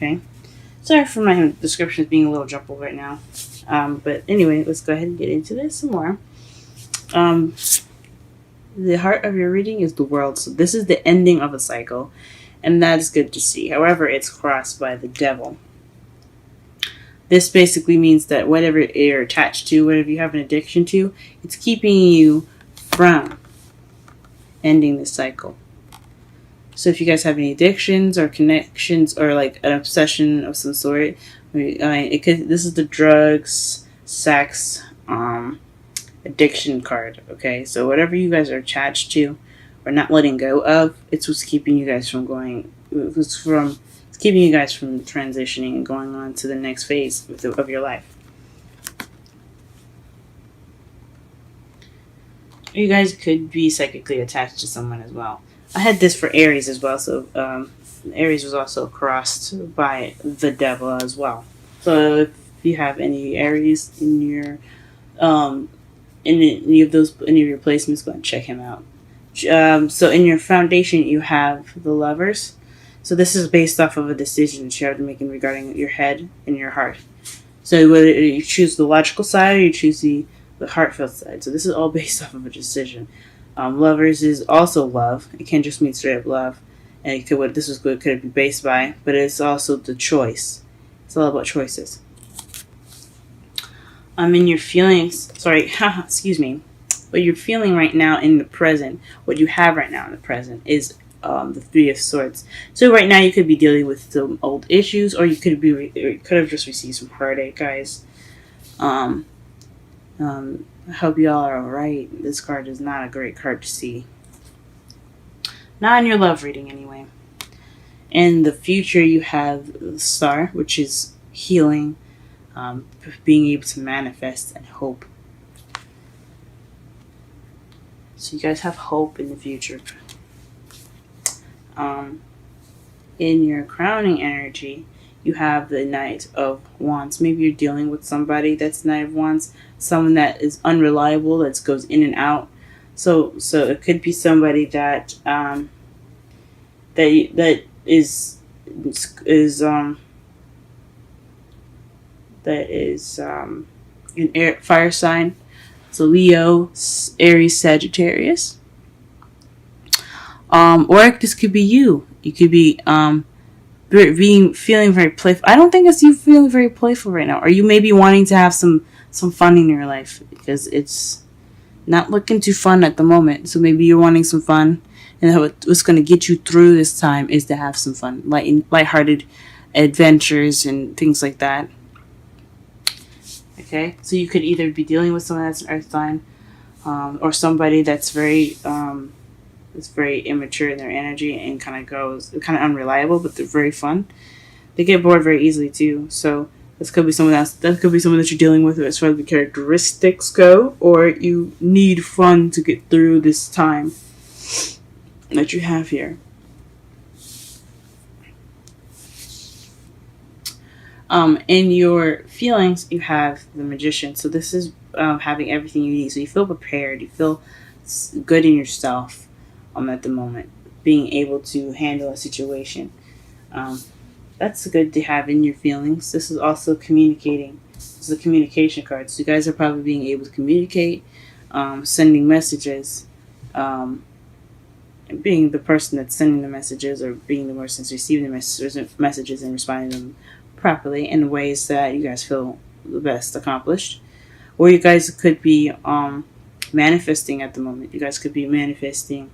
Okay. Sorry for my descriptions being a little jumbled right now. But anyway, let's go ahead and get into this some more. The heart of your reading is the world. So this is the ending of a cycle. And that is good to see. However, it's crossed by the devil. This basically means that whatever you're attached to, whatever you have an addiction to, it's keeping you from ending the cycle. So if you guys have any addictions or connections or like an obsession of some sort, this is the drugs, sex, addiction card. Okay, so whatever you guys are attached to or not letting go of, it's what's keeping you guys from going. It's keeping you guys from transitioning and going on to the next phase of your life. You guys could be psychically attached to someone as well. I had this for Aries as well, so Aries was also crossed by the devil as well. So if you have any Aries in your in any of your placements, go and check him out. So in your foundation, you have the Lovers. So this is based off of a decision that you have to make regarding your head and your heart. So whether you choose the logical side or you choose the heartfelt side. So this is all based off of a decision. Lovers is also love. It can't just mean straight up love. And it could be based by, but it's also the choice. It's all about choices. In your feelings, excuse me. What you're feeling right now in the present, what you have right now in the present is the Three of Swords. So right now you could be dealing with some old issues, or you could have just received some heartache, guys. I hope y'all are alright. This card is not a great card to see. Not in your love reading, anyway. In the future, you have the Star, which is healing, being able to manifest and hope. So you guys have hope in the future. In your crowning energy, you have the Knight of Wands. Maybe you're dealing with somebody that's Knight of Wands, someone that is unreliable, that goes in and out. So it could be somebody that is an air fire sign. So Leo, Aries, Sagittarius. Or this could be you. You could be feeling very playful. I don't think it's you feeling very playful right now. Or you may be wanting to have some fun in your life because it's not looking too fun at the moment. So maybe you're wanting some fun, and what's going to get you through this time is to have some fun, lighthearted adventures and things like that. Okay, so you could either be dealing with someone that's an earth sign, or somebody that's very immature in their energy and kind of unreliable, but they're very fun. They get bored very easily too. So this could be someone else. That could be someone that you're dealing with as far as the characteristics go, or you need fun to get through this time that you have here. In your feelings, you have the Magician. So this is having everything you need. So you feel prepared. You feel good in yourself at the moment. Being able to handle a situation. That's good to have in your feelings. This is also communicating. This is a communication card. So you guys are probably being able to communicate, sending messages, being the person that's sending the messages, or being the person that's receiving the messages and responding to them properly in ways that you guys feel the best accomplished. Or you guys could be manifesting at the moment. You guys could be manifesting.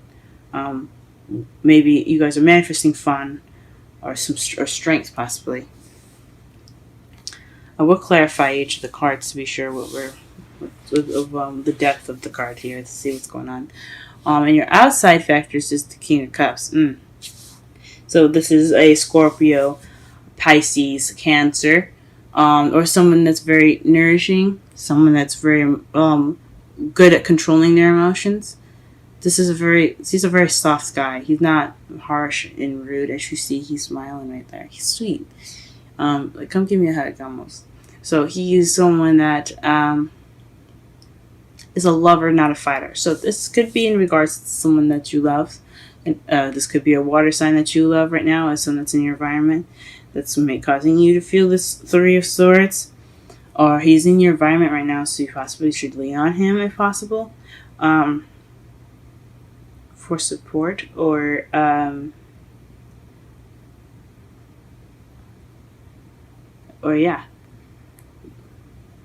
Maybe you guys are manifesting fun or strength, possibly. I will clarify each of the cards to be sure the depth of the card here, to see what's going on. And your outside factors is the King of Cups. So this is a Scorpio, Pisces, Cancer, or someone that's very nourishing, someone that's very good at controlling their emotions. He's a very soft guy. He's not harsh and rude. As you see, he's smiling right there. He's sweet. Come give me a hug almost. So he is someone that is a lover, not a fighter. So this could be in regards to someone that you love. And this could be a water sign that you love right now, as someone that's in your environment. that's causing you to feel this Three of Swords. Or he's in your environment right now, so you possibly should lean on him if possible, for support, or yeah.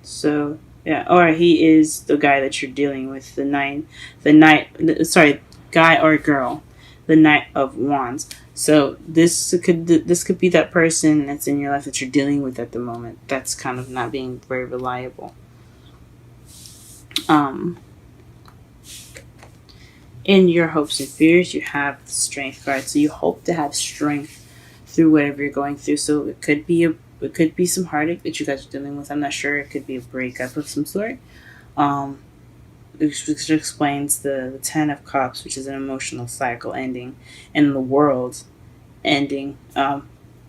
So yeah, or he is the guy that you're dealing with, guy or girl, the Knight of Wands. So this could be that person that's in your life that you're dealing with at the moment. That's kind of not being very reliable. In your hopes and fears, you have the Strength card. So you hope to have strength through whatever you're going through. So it could be some heartache that you guys are dealing with. I'm not sure. It could be a breakup of some sort. Which explains the Ten of Cups, which is an emotional cycle ending, and the world ending.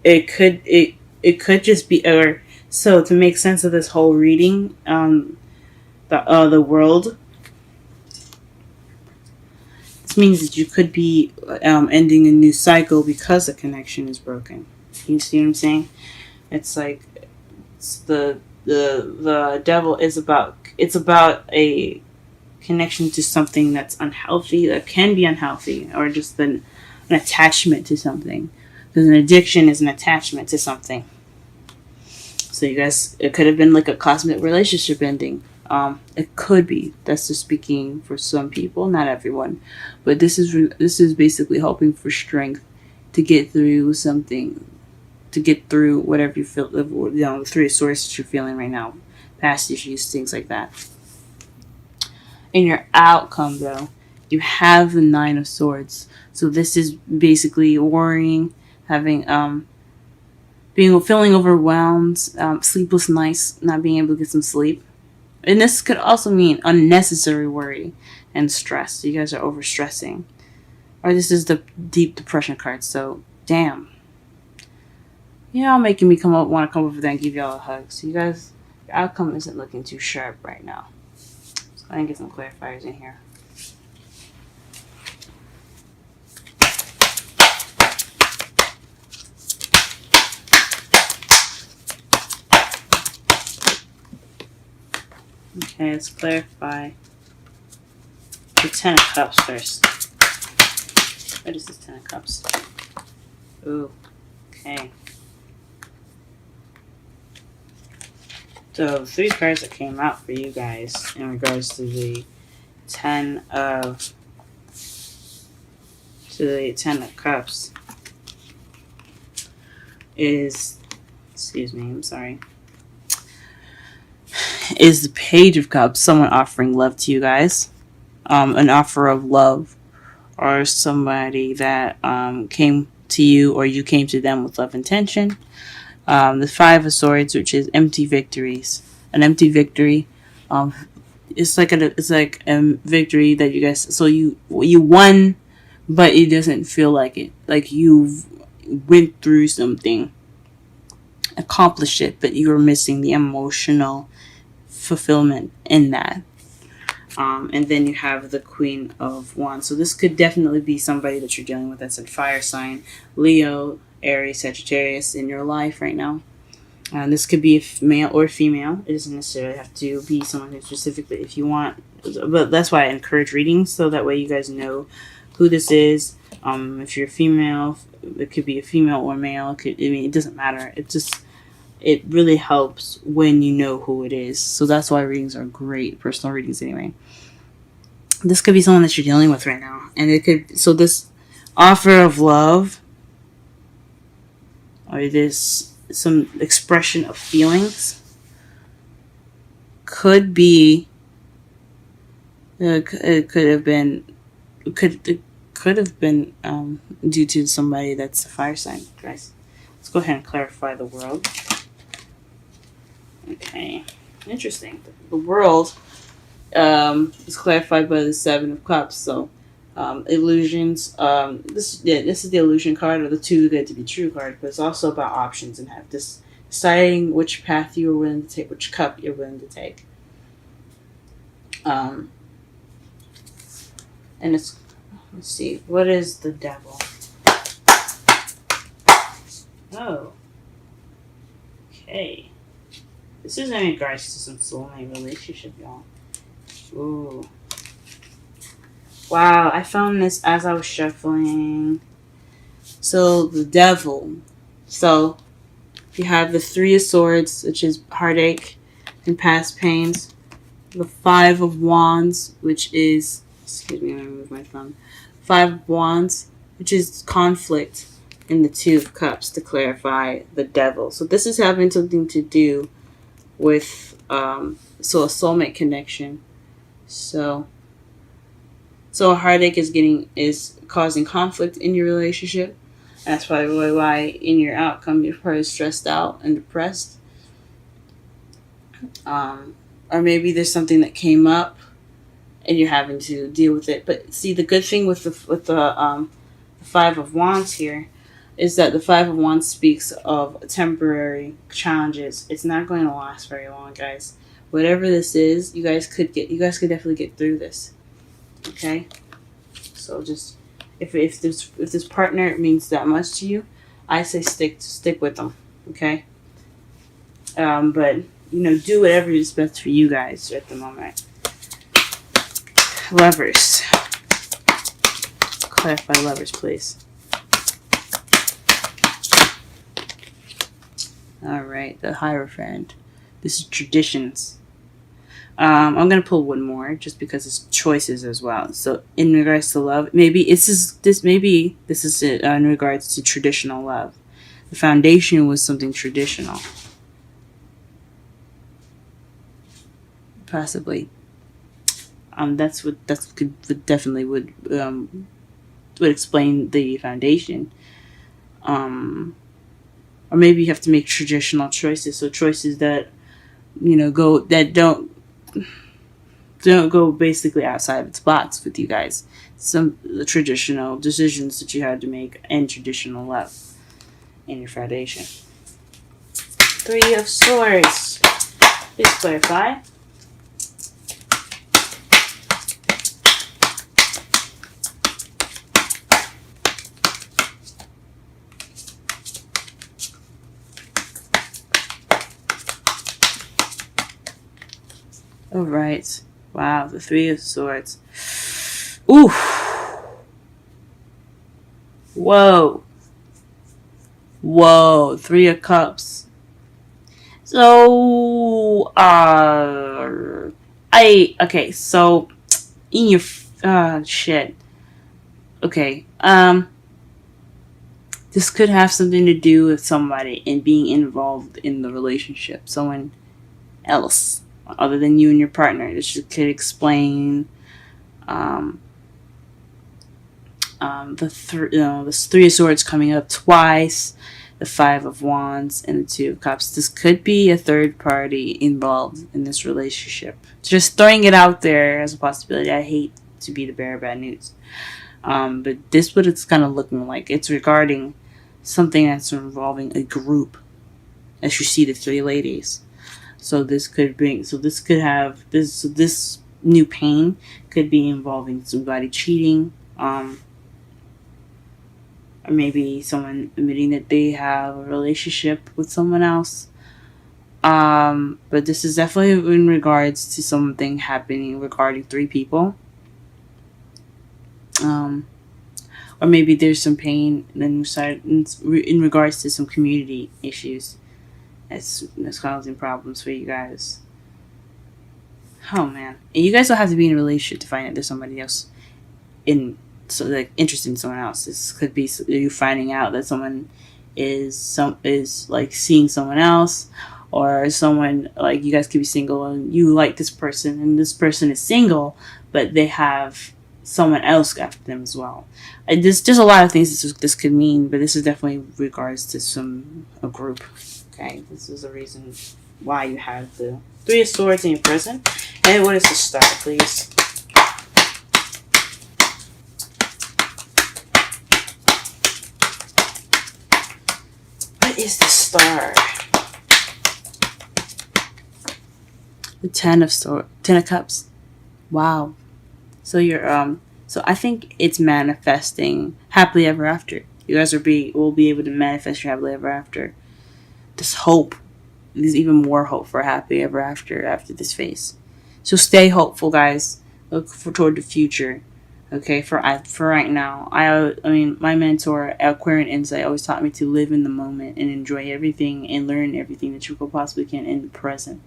It could just be, or so to make sense of this whole reading. The world. This means that you could be ending a new cycle because the connection is broken. You see what I'm saying? It's like the devil is about. It's about a connection to something that's unhealthy, that can be unhealthy, or just an attachment to something. Because an addiction is an attachment to something. So you guys, it could have been like a cosmic relationship ending. It could be. That's just speaking for some people, not everyone. But this is basically hoping for strength to get through something, to get through whatever you feel. The Three of Swords that you're feeling right now, past issues, things like that. In your outcome, though, you have the Nine of Swords. So this is basically worrying, having feeling overwhelmed, sleepless nights, not being able to get some sleep. And this could also mean unnecessary worry and stress. So you guys are overstressing. Or this is the deep depression card. So, damn. Y'all making me want to come over there and give y'all a hug. So you guys, your outcome isn't looking too sharp right now. Let's go ahead and get some clarifiers in here. Okay, let's clarify the Ten of Cups first. What is this Ten of Cups? Ooh, okay. So, the three cards that came out for you guys in regards to the Ten of Cups is, is the Page of Cups, someone offering love to you guys. An offer of love, or somebody that came to you or you came to them with love intention. The Five of Swords, which is empty victories. An empty victory. It's like a victory that you guys. So you won, but it doesn't feel like it. Like you've went through something, accomplished it, but you were missing the emotional fulfillment in that. And then you have the Queen of Wands. So this could definitely be somebody that you're dealing with that's a fire sign, Leo, Aries, Sagittarius in your life right now. This could be a male or female. It doesn't necessarily have to be someone who's specific, but if you want, but that's why I encourage readings, so that way you guys know who this is. If you're female, it could be a female or male. It doesn't matter. It really helps when you know who it is. So that's why readings are great, personal readings anyway. This could be someone that you're dealing with right now. And this offer of love, or this some expression of feelings, could be, it could have been due to somebody that's a fire sign, guys. Let's go ahead and clarify the world. Okay, interesting. The world is clarified by the Seven of Cups. So, illusions. This is the illusion card, or the too good to be true card. But it's also about options and deciding which path you are willing to take, which cup you're willing to take. And let's see, what is the Devil? Oh, Okay. This is in regards to some soulmate relationship, y'all. Ooh. Wow, I found this as I was shuffling. So, the devil. So, you have the Three of Swords, which is heartache and past pains. The Five of Wands, which is... Excuse me, let me move my thumb. Five of Wands, which is conflict. And the Two of Cups to clarify the devil. So, this is having something to do with a soulmate connection. So a heartache is causing conflict in your relationship. That's probably why in your outcome you're probably stressed out and depressed. Or maybe there's something that came up and you're having to deal with it. But see, the good thing with the Five of Wands here is that the Five of Wands speaks of temporary challenges. It's not going to last very long, guys. Whatever this is, you guys could definitely get through this. Okay? So just if this partner means that much to you, I say stick with them. Okay? But do whatever is best for you guys at the moment. Lovers. Clarify lovers, please. Alright, the Hierophant. This is traditions. I'm going to pull one more just because it's choices as well. So in regards to love, maybe this is it, in regards to traditional love. The foundation was something traditional. Possibly. That's what definitely would explain the foundation. Or maybe you have to make traditional choices. So choices that, don't go basically outside of its box with you guys. Some traditional decisions that you had to make and traditional love in your foundation. Three of Swords. Please clarify. All right. Wow, the Three of Swords. Ooh. Whoa. Three of Cups. So, so in your shit. Okay. This could have something to do with somebody and being involved in the relationship. Someone else other than you and your partner. This could explain the Three of Swords coming up twice, the Five of Wands, and the Two of Cups. This could be a third party involved in this relationship. Just throwing it out there as a possibility. I hate to be the bearer of bad news. But this is what it's kind of looking like. It's regarding something that's involving a group. As you see the three ladies. So this new pain could be involving somebody cheating, or maybe someone admitting that they have a relationship with someone else. But this is definitely in regards to something happening regarding three people. Or maybe there's some pain in regards to some community issues. That's causing problems for you guys. Oh man, and you guys don't have to be in a relationship to find out there's somebody else interested in someone else. This could be you finding out that someone is like seeing someone else, or someone like you guys could be single and you like this person and this person is single, but they have someone else after them as well. There's just a lot of things this could mean, but this is definitely regards to a group. Okay, this is the reason why you have the Three of Swords in your present. And what is the star, please? What is the star? The Ten of Cups. Wow. So you're so I think it's manifesting happily ever after. You guys will be able to manifest your happily ever after. This hope there's even more hope for happy ever after this phase. So stay hopeful, guys. Look toward the future. Okay, for right now, I mean, my mentor, Aquarian Insight, always taught me to live in the moment and enjoy everything and learn everything that you possibly can in the present,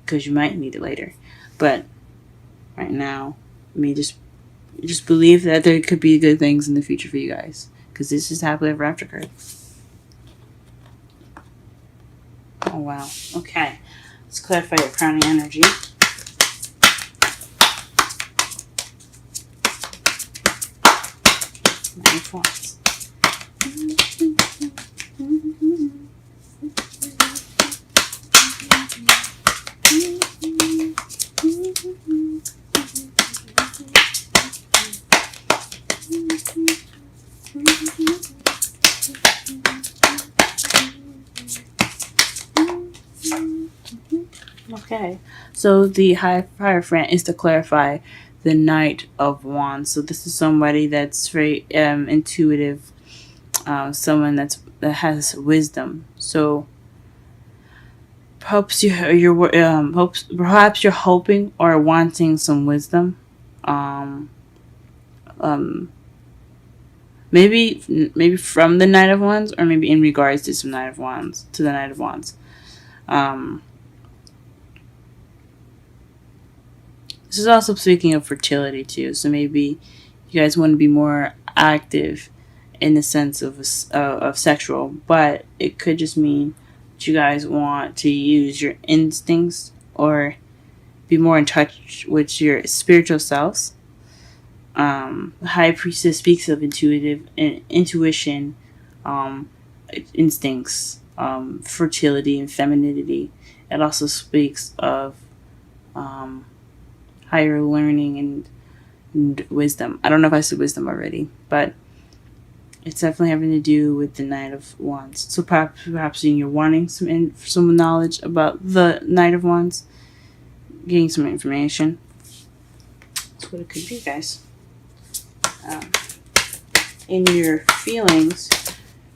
because you might need it later. But right now, I mean, just believe that there could be good things in the future for you guys, because this is happily ever after card. Oh wow. Okay, let's clarify your crowning energy. Nine of Wands. Okay, so the Hierophant is to clarify the Knight of Wands. So this is somebody that's very intuitive, someone that has wisdom. So perhaps perhaps you're hoping or wanting some wisdom. Um, maybe from the Knight of Wands, or maybe in regards to some Knight of Wands, to the Knight of Wands. This is also speaking of fertility too. So maybe you guys want to be more active in the sense of sexual, but it could just mean that you guys want to use your instincts or be more in touch with your spiritual selves. The High Priestess speaks of intuition, instincts, fertility, and femininity. It also speaks of higher learning and wisdom. I don't know if I said wisdom already, but it's definitely having to do with the Knight of Wands. So perhaps you're wanting some knowledge about the Knight of Wands, getting some information. That's what it could be, guys. In your feelings,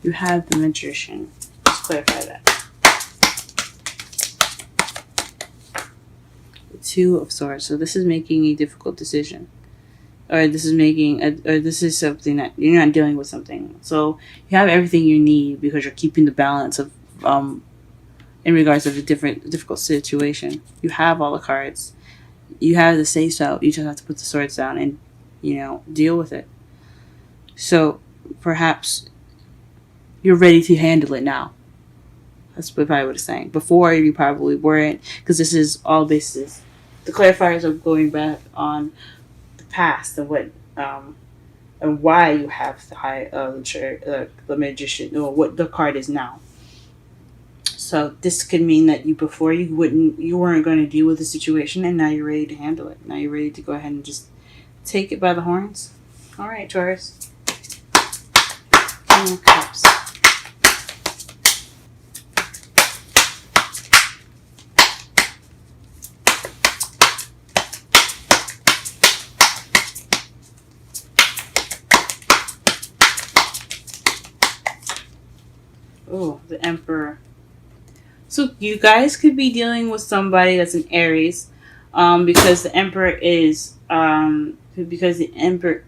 you have the Magician. Let's clarify that. Two of Swords. So this is making a difficult decision, or this is something that you're not dealing with something. So you have everything you need because you're keeping the balance of in regards of a difficult situation. You have all the cards. You have the say so. You just have to put the swords down and deal with it. So perhaps you're ready to handle it now. That's what I was saying. Before, you probably weren't, because this is all basis. The clarifiers are going back on the past and what and why you have the Magician, or what the card is now. So this could mean that before you weren't going to deal with the situation, and now you're ready to handle it. Now you're ready to go ahead and just take it by the horns. All right, Taurus. King of Cups. Oh, the Emperor. So you guys could be dealing with somebody that's an Aries, because the Emperor is because the Emperor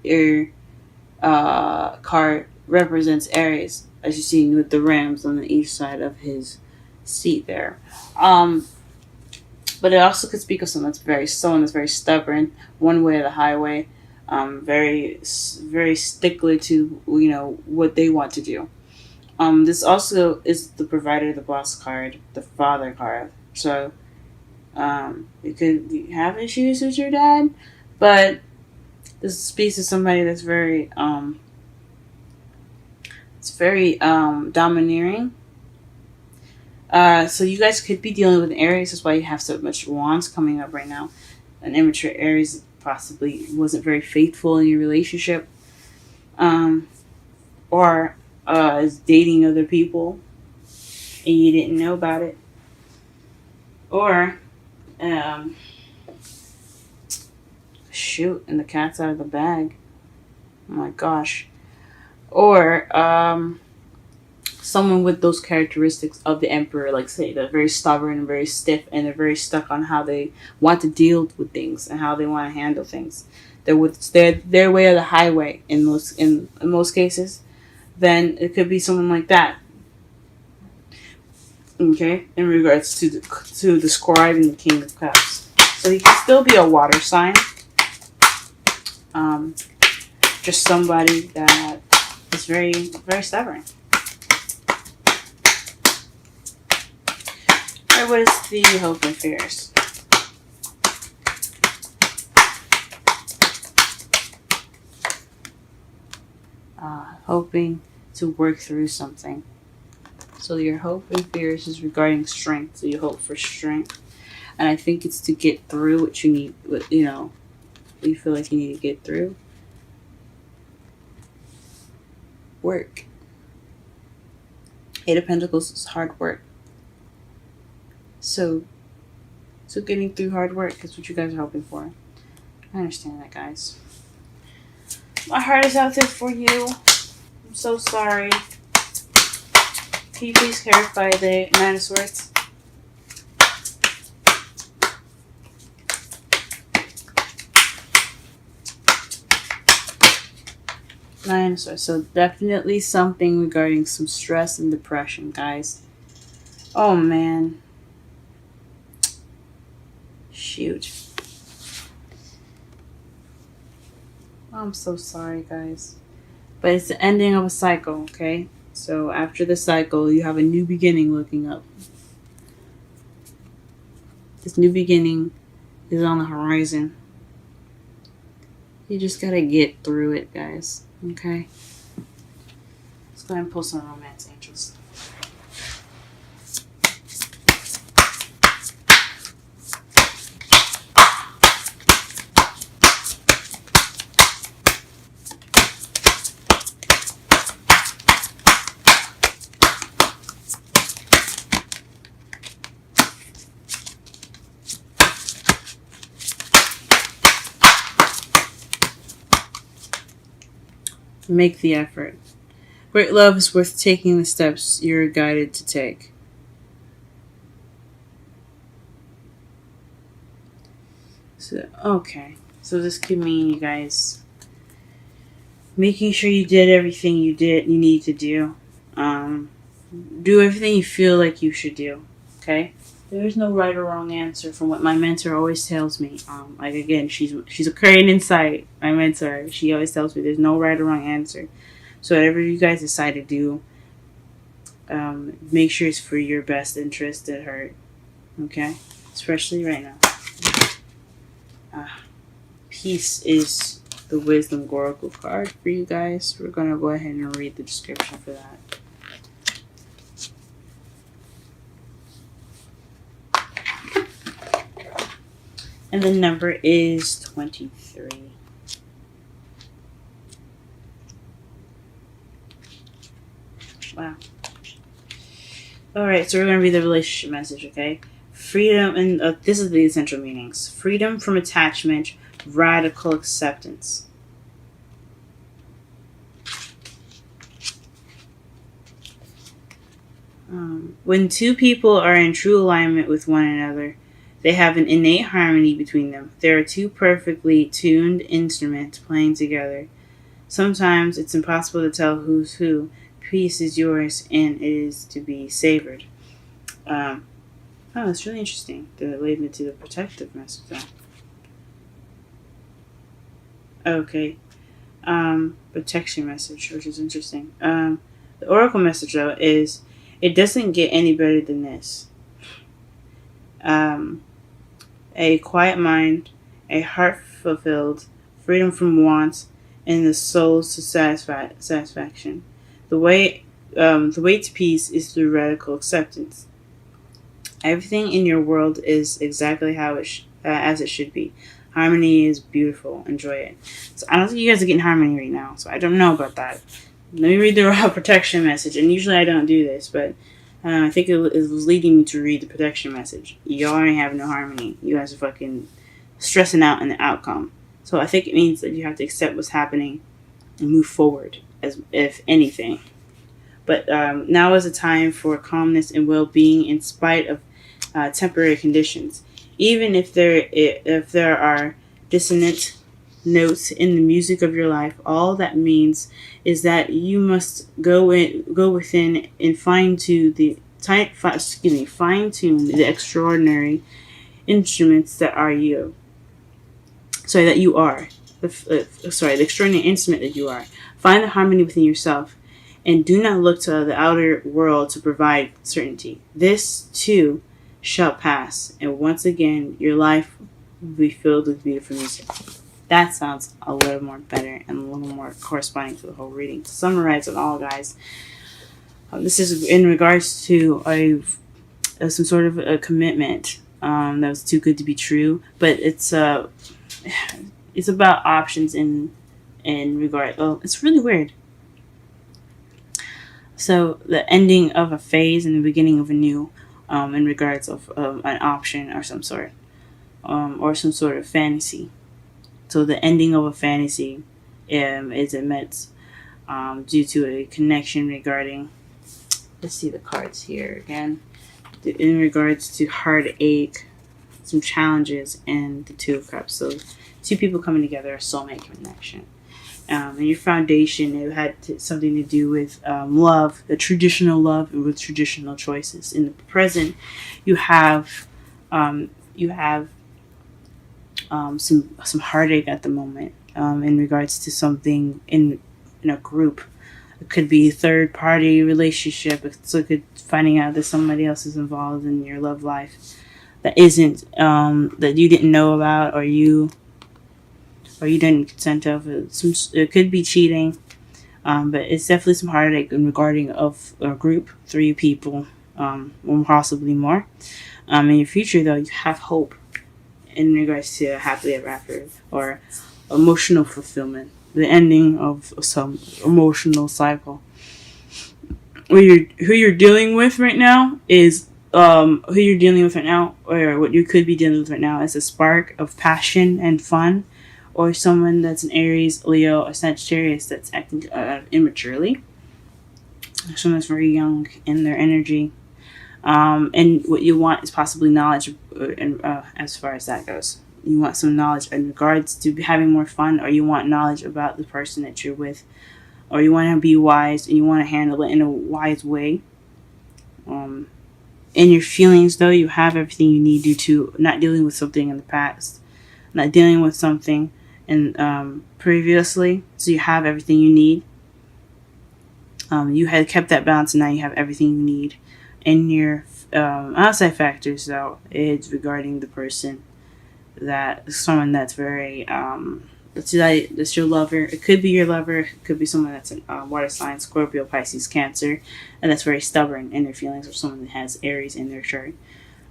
card represents Aries, as you see with the rams on the east side of his seat there. But it also could speak of someone that's very stubborn, one way or the highway, very stickler to what they want to do. This also is the provider, the boss card, the father card. So, you could have issues with your dad, but this speaks to somebody that's very domineering. So you guys could be dealing with an Aries. That's why you have so much wands coming up right now. An immature Aries possibly wasn't very faithful in your relationship, or is dating other people and you didn't know about it, or shoot, and the cat's out of the bag. Oh my gosh. Or someone with those characteristics of the Emperor, like say they're very stubborn and very stiff, and they're very stuck on how they want to deal with things and how they want to handle things. They're with their way or the highway in most cases. Then it could be someone like that. Okay, in regards to the scribe and the King of Cups, so he can still be a water sign. Just somebody that is very, very stubborn. Alright, what is the hope and fears? Hoping to work through something. So your hope and fears is regarding strength. So you hope for strength. And I think it's to get through what you need, what you feel like you need to get through. Work. Eight of Pentacles is hard work. So getting through hard work is what you guys are hoping for. I understand that, guys. My heart is out there for you. I'm so sorry. Can you please clarify the Nine of Swords? Nine of Swords. So definitely something regarding some stress and depression, guys. Oh, man. Shoot. I'm so sorry, guys. But it's the ending of a cycle, okay? So after the cycle, you have a new beginning looking up. This new beginning is on the horizon. You just gotta get through it, guys. Okay? Let's go ahead and pull some romance angels. Make the effort. Great love is worth taking the steps you're guided to take. So, okay. So this could mean you guys making sure you did everything you need to do. Do everything you feel like you should do. Okay? There's no right or wrong answer from what my mentor always tells me. Like again, she's a Korean insight. My mentor, she always tells me there's no right or wrong answer. So whatever you guys decide to do, make sure it's for your best interest at heart. Okay, especially right now. Peace is the Wisdom Oracle card for you guys. We're gonna go ahead and read the description for that. And the number is 23. Wow. Alright, so we're going to read the relationship message, okay? Freedom, and this is the essential meanings. Freedom from attachment, radical acceptance. When two people are in true alignment with one another, they have an innate harmony between them. They are two perfectly tuned instruments playing together. Sometimes it's impossible to tell who's who. Peace is yours and it is to be savored. It's really interesting. They're related to the protective message. Okay. Protection message, which is interesting. The oracle message, though, is it doesn't get any better than this. A quiet mind, a heart fulfilled, freedom from wants, and the soul's satisfaction. The way to peace is through radical acceptance. Everything in your world is exactly how as it should be. Harmony is beautiful. Enjoy it. So I don't think you guys are getting harmony right now. So I don't know about that. Let me read the raw protection message. And usually I don't do this, but I think it was leading me to read the protection message. Y'all ain't having no harmony. You guys are fucking stressing out in the outcome. So I think it means that you have to accept what's happening and move forward, as if anything. But now is a time for calmness and well-being in spite of temporary conditions. Even if there are dissonant notes in the music of your life, all that means is that you must go within and fine tune the extraordinary instruments that are you. That you are. The extraordinary instrument that you are. Find the harmony within yourself, and do not look to the outer world to provide certainty. This too shall pass, and once again your life will be filled with beautiful music. That sounds a little more better and a little more corresponding to the whole reading. To summarize it all, guys, this is in regards to some sort of a commitment that was too good to be true, but it's about options in regard. Oh, it's really weird. So the ending of a phase and the beginning of a new, in regards of an option or some sort, or some sort of fantasy. So the ending of a fantasy is immense due to a connection regarding. Let's see the cards here again. In regards to heartache, some challenges, and the Two of Cups. So two people coming together, a soulmate connection. And your foundation, it had something to do with love, the traditional love, and with traditional choices. In the present, you have some heartache at the moment in regards to something in a group. It could be a third party relationship. So it could finding out that somebody else is involved in your love life that isn't that you didn't know about, or you didn't consent of. It could be cheating, but it's definitely some heartache in regarding of a group, 3 people, or possibly more. In your future, though, you have hope in regards to happily ever after or emotional fulfillment, the ending of some emotional cycle. Who you're dealing with right now is or what you could be dealing with right now is a spark of passion and fun, or someone that's an Aries, Leo, or Sagittarius that's acting immaturely. Someone that's very young in their energy. And what you want is possibly knowledge, as far as that goes. You want some knowledge in regards to having more fun, or you want knowledge about the person that you're with, or you want to be wise and you want to handle it in a wise way. In your feelings, though, you have everything you need due to not dealing with something in the past, not dealing with something previously. So you have everything you need. You had kept that balance, and now you have everything you need. In your outside factors, though, it's regarding the person that someone that's very that's your lover. It could be your lover. It could be someone that's a water sign, Scorpio, Pisces, Cancer, and that's very stubborn in their feelings, or someone that has Aries in their chart.